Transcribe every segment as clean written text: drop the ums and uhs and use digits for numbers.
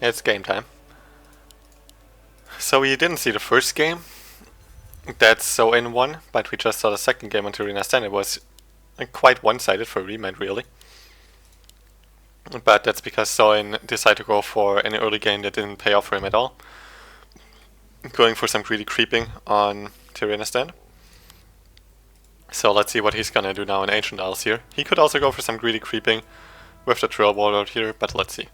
It's game time. So we didn't see the first game. That's so in one, but we just saw the second game on Arena Stand. It was quite one-sided for Remind, really. But that's because Soin decided to go for an early game that didn't pay off for him at all. Going for some greedy creeping on Arena Stand. So let's see what he's gonna do now in Ancient Isles here. He could also go for some greedy creeping with the Trail Warlord here, but let's see.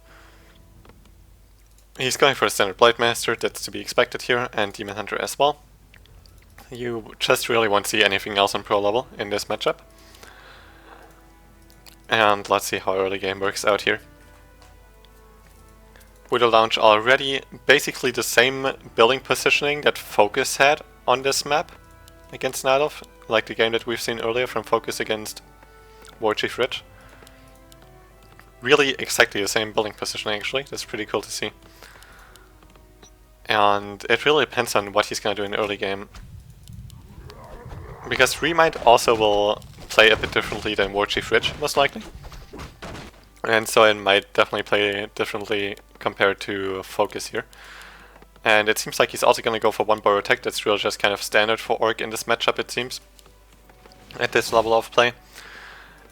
He's going for a Standard Blade Master, that's to be expected here, and Demon Hunter as well. You just really won't see anything else on pro level in this matchup. And let's see how early game works out here. With the launch already, basically the same building positioning that Focus had on this map against Nidalf, like the game that we've seen earlier from Focus against Warchief Ridge. Really exactly the same building positioning actually, that's pretty cool to see. And it really depends on what he's gonna do in the early game. Because Remind also will play a bit differently than Warchief Ridge, most likely. And so it might definitely play differently compared to Focus here. And it seems like he's also gonna go for one Burrow Tech, that's really just kind of standard for Orc in this matchup, it seems. At this level of play.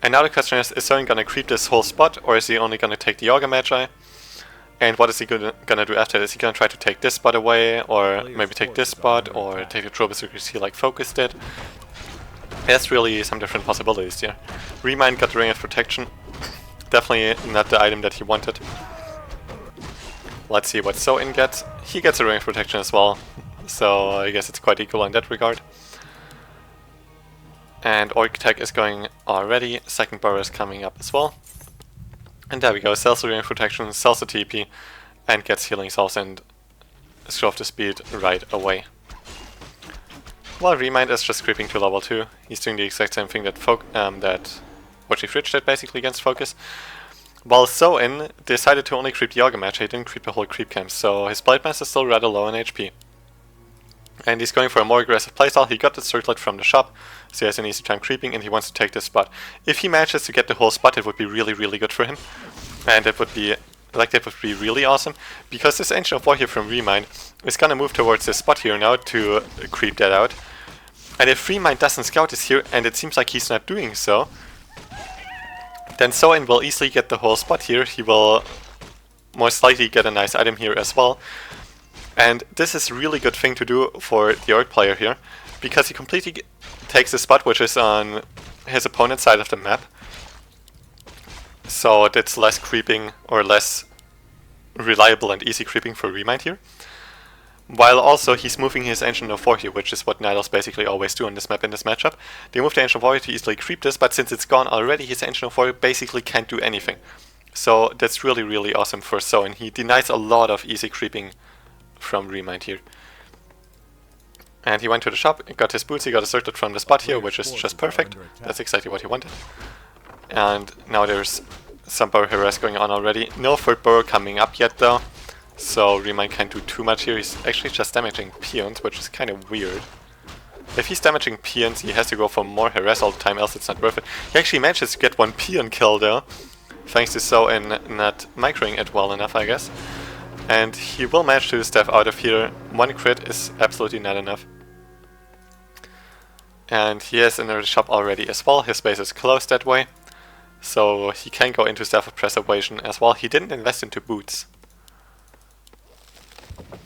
And now the question is Soin gonna creep this whole spot, or is he only gonna take the Augur Magi? And what is he gonna do after that? Is he gonna try to take this spot away, or maybe take this spot, or take the Troll Berserkers here like Focus did? There's really some different possibilities here. Remind got the Ring of Protection. Definitely not the item that he wanted. Let's see what Soin gets. He gets a Ring of Protection as well, so I guess it's quite equal in that regard. And Orc Tech is going already, second Burrow is coming up as well. And there we go, sells the Ring of Protection, sells the TP, and gets Healing Souls and Scroll of the Speed right away. While Remind is just creeping to level 2, he's doing the exact same thing that Warchief Ridge did basically against Focus. While Soin decided to only creep the Augur Match, he didn't creep the whole creep camp, so his Blade Master is still rather low in HP. And he's going for a more aggressive playstyle. He got the circlet from the shop, so he has an easy time creeping, and he wants to take this spot. If he manages to get the whole spot, it would be really, really good for him. And it would be, that would be really awesome, because this Ancient of War here from Remind is gonna move towards this spot here now to creep that out. And if Remind doesn't scout this here, and it seems like he's not doing so, then Soin will easily get the whole spot here. He will most likely get a nice item here as well. And this is a really good thing to do for the Orc player here, because he completely takes the spot which is on his opponent's side of the map. So it's less creeping, or less reliable and easy creeping for Remind here. While also he's moving his Ancient of War here, which is what Nidals basically always do on this map in this matchup. They move the Ancient of War to easily creep this, but since it's gone already, his Ancient of War basically can't do anything. So that's really, really awesome for Soin. He denies a lot of easy creeping from Remind here. And he went to the shop, got his boots, he got a circlet from the spot here, which is just perfect. That's exactly what he wanted. And now there's some Burrow harass going on already. No third Burrow coming up yet though, so Remind can't do too much here. He's actually just damaging peons, which is kind of weird. If he's damaging peons, he has to go for more harass all the time, else it's not worth it. He actually manages to get one peon kill though, thanks to Soin not microing it well enough, I guess. And he will manage to step out of here. One crit is absolutely not enough. And he has another shop already as well. His base is closed that way, so he can go into Staff of Preservation as well. He didn't invest into boots,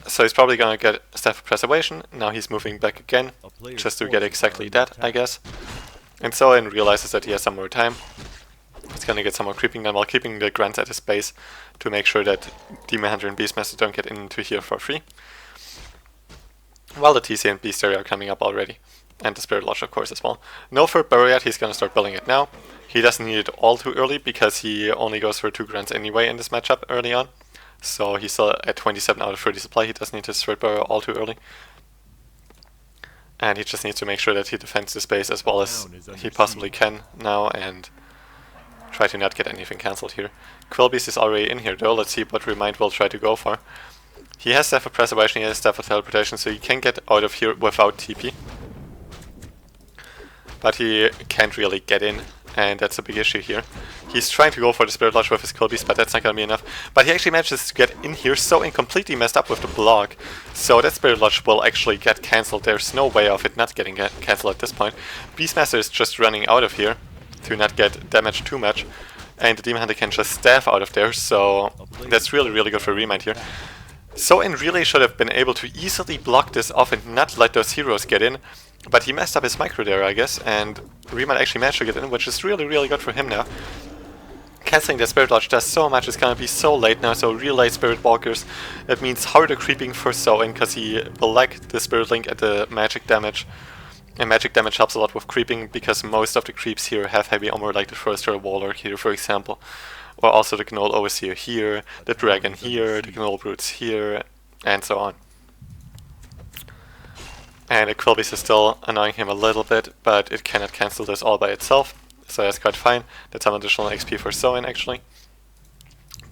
so he's probably gonna get Staff of Preservation. Now he's moving back again, just to get exactly that, I guess. And Soin realizes that he has some more time. He's gonna get some more creeping done while keeping the grunts at his base to make sure that Demon Hunter and Beastmaster don't get into here for free. While the TC and Beastary are coming up already. And the Spirit Lodge of course as well. No third Burrow yet, he's gonna start building it now. He doesn't need it all too early because he only goes for 2 grunts anyway in this matchup early on. So he's still at 27 out of 30 supply, he doesn't need his third Burrow all too early. And he just needs to make sure that he defends the space as well as he possibly can now and try to not get anything cancelled here. Quillbeast is already in here though, let's see what Remind will try to go for. He has Staff of Preservation, he has Staff of Teleportation, so he can get out of here without TP. But he can't really get in and that's a big issue here. He's trying to go for the Spirit Lodge with his Kill Beast, but that's not gonna be enough. But he actually manages to get in here, so completely messed up with the block. So that Spirit Lodge will actually get cancelled. There's no way of it not getting cancelled at this point. Beastmaster is just running out of here to not get damaged too much. And the Demon Hunter can just staff out of there, so that's really, really good for Remind here. So-In really should have been able to easily block this off and not let those heroes get in. But he messed up his micro there, I guess, and Remind actually managed to get in, which is really, really good for him now. Cancelling the Spirit Lodge does so much, it's gonna be so late now, so real late Spirit Walkers. That means harder creeping for So-In, because he will lack the Spirit Link at the magic damage. And magic damage helps a lot with creeping, because most of the creeps here have heavy armor, like the Thruster Warlord here, for example. Or also the Gnoll Overseer here, the Dragon here, the Gnoll Brutes here, and so on. And the Quill Beast is still annoying him a little bit, but it cannot cancel this all by itself, so that's quite fine. That's some additional XP for So-In actually.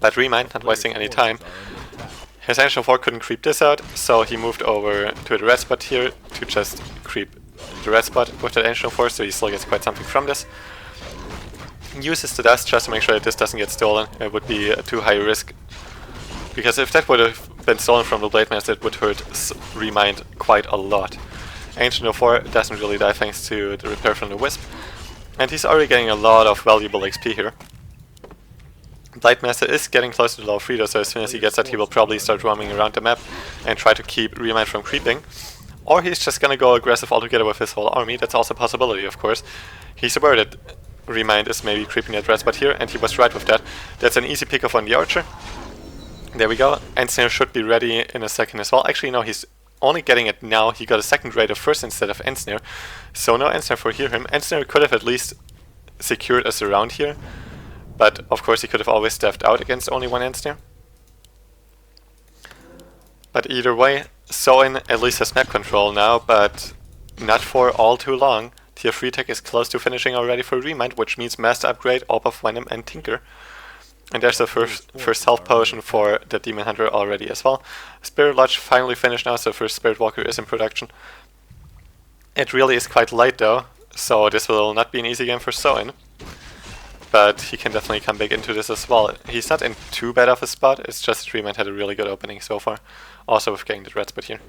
But Remind, not wasting any time. His Ancient of War couldn't creep this out, so he moved over to the red spot here to just creep the red spot with that Ancient of War, so he still gets quite something from this. Uses the dust just to make sure that this doesn't get stolen. It would be a too high risk, because if that would have been stolen from the Blade Master, it would hurt Remind quite a lot. Ancient of War doesn't really die thanks to the repair from the Wisp, and he's already getting a lot of valuable XP here. Blade Master is getting close to level 3 though, so as soon as he gets that he will probably start roaming around the map and try to keep Remind from creeping. Or he's just gonna go aggressive altogether with his whole army. That's also a possibility, of course. He's aware that Remind is maybe creeping at red spot here, and he was right with that. That's an easy pick off on the Archer. There we go. Ensnare should be ready in a second as well. Actually, no, he's only getting it now. He got a second Raider first instead of Ensnare. So no Ensnare for him. Ensnare could have at least secured us around here. But of course he could have always stepped out against only one Ensnare. But either way, So-In at least has map control now, but not for all too long. Tier 3 tech is close to finishing already for Remind, which means Master Upgrade, Orb of Venom and Tinker. And there's the first health potion for the Demon Hunter already as well. Spirit Lodge finally finished now, so first Spirit Walker is in production. It really is quite light though, so this will not be an easy game for So-In. But he can definitely come back into this as well. He's not in too bad of a spot, it's just Remind had a really good opening so far. Also with getting the red spot here.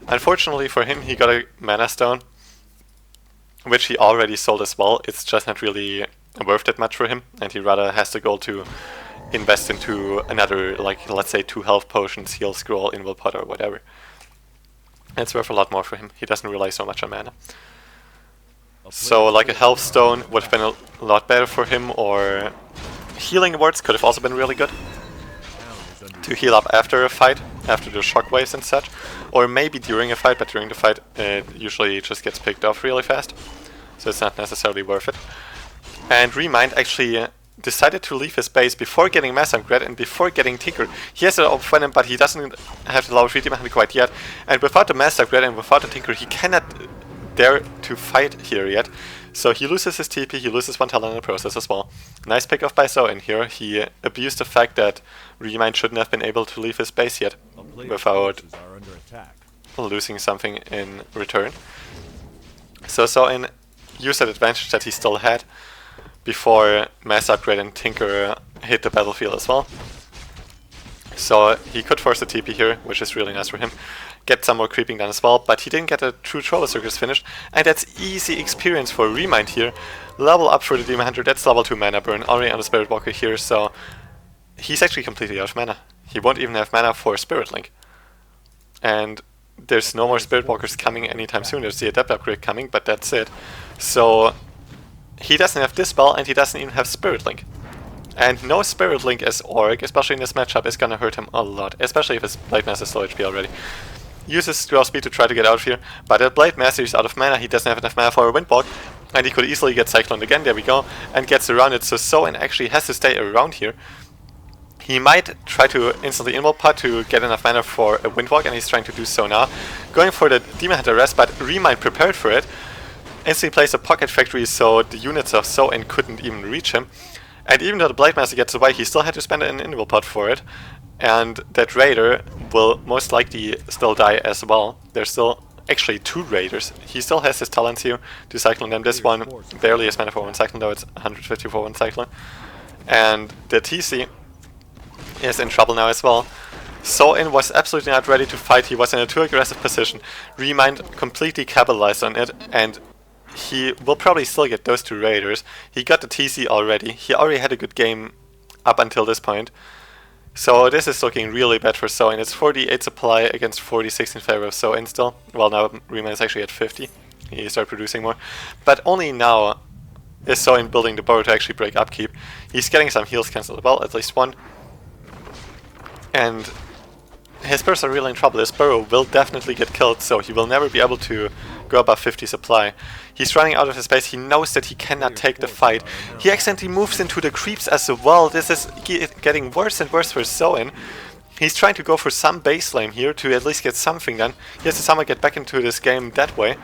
Unfortunately for him, he got a Mana Stone, which he already sold as well. It's just not really worth that much for him, and he rather has the goal to invest into another, like, let's say 2 health potions, heal scroll, invul pot or whatever. It's worth a lot more for him. He doesn't rely so much on mana. So like a health stone would have been a lot better for him, or healing wards could have also been really good to heal up after a fight, after the shockwaves and such, or maybe during a fight, but during the fight it usually just gets picked off really fast, so it's not necessarily worth it. And Remind actually decided to leave his base before getting Mass Upgrade and before getting Tinker. He has an Orb of Venom, but he doesn't have the level 3 Demon Hunter quite yet, and without the Mass Upgrade and without the Tinker he cannot dare to fight here yet. So he loses his TP, he loses 1 talent in the process as well. Nice pick off by So-In here. He abused the fact that Remind shouldn't have been able to leave his base yet without losing something in return. So So-In used that advantage that he still had before Mass Upgrade and Tinker hit the battlefield as well. So he could force the TP here, which is really nice for him. Get some more creeping done as well, but he didn't get a true Troll Circus finished, and that's easy experience for Remind here. Level up for the Demon Hunter, that's level 2 mana burn, already on the Spirit Walker here, so he's actually completely out of mana. He won't even have mana for Spirit Link. And there's no more Spirit Walkers coming anytime soon. There's the Adept upgrade coming, but that's it. So he doesn't have this spell, and he doesn't even have Spirit Link. And no Spirit Link as Orc, especially in this matchup, is gonna hurt him a lot, especially if his Blade Master is low HP already. Uses Scroll Speed to try to get out of here, but that Blade Master is out of mana, he doesn't have enough mana for a Windwalk, and he could easily get Cycloned again, there we go, and gets around it, so So-In actually has to stay around here. He might try to instantly invul pot to get enough mana for a Windwalk, and he's trying to do so now. Going for the Demon Hunter rest, but Remind prepared for it. Instantly placed a Pocket Factory so the units of So-In couldn't even reach him. And even though the Blade Master gets away, he still had to spend an invul pot for it. And that Raider will most likely still die as well. There's still actually 2 Raiders. He still has his talents here to cyclone them. This one barely has mana for 1 cyclone, though it's 150 for 1 cyclone. And the TC is in trouble now as well. So-In was absolutely not ready to fight. He was in a too aggressive position. Remind completely capitalized on it, and he will probably still get those 2 Raiders. He got the TC already. He already had a good game up until this point. So this is looking really bad for So-In. It's 48 supply against 46 in favor of So-In still. Well, now Remind is actually at 50. He started producing more. But only now is So-In building the burrow to actually break upkeep. He's getting some heals cancelled, well, at least one. And his birds are really in trouble. His burrow will definitely get killed, so he will never be able to go above 50 supply. He's running out of his base. He knows that he cannot take the fight. He accidentally moves into the creeps as well. This is getting worse and worse for So-In. He's trying to go for some base lane here to at least get something done. He has to somehow get back into this game that way.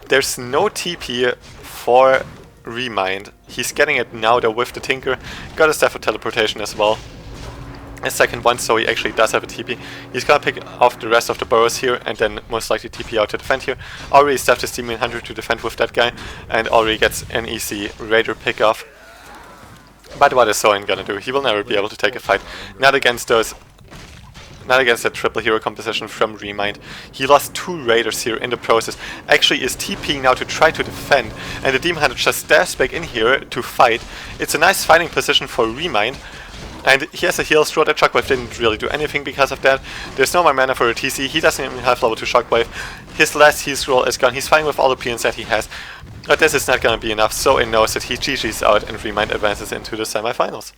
There's no TP for Remind. He's getting it now though with the Tinker. Got a Staff of Teleportation as well. A second one, so he actually does have a TP. He's gonna pick off the rest of the burrows here and then most likely TP out to defend here. Already stuffed his Demon Hunter to defend with that guy and already gets an easy Raider pick off. But what is So-In gonna do? He will never be able to take a fight. Not against those. Not against that triple hero composition from Remind. He lost 2 Raiders here in the process. Actually is TPing now to try to defend, and the Demon Hunter just dashes back in here to fight. It's a nice fighting position for Remind. And he has a heal throw. That Shockwave didn't really do anything because of that. There's no more mana for a TC. He doesn't even have level 2 Shockwave. His last heal scroll is gone. He's fine with all the PNs that he has. But this is not gonna be enough. So-In knows that he GG's out and Remind advances into the semifinals.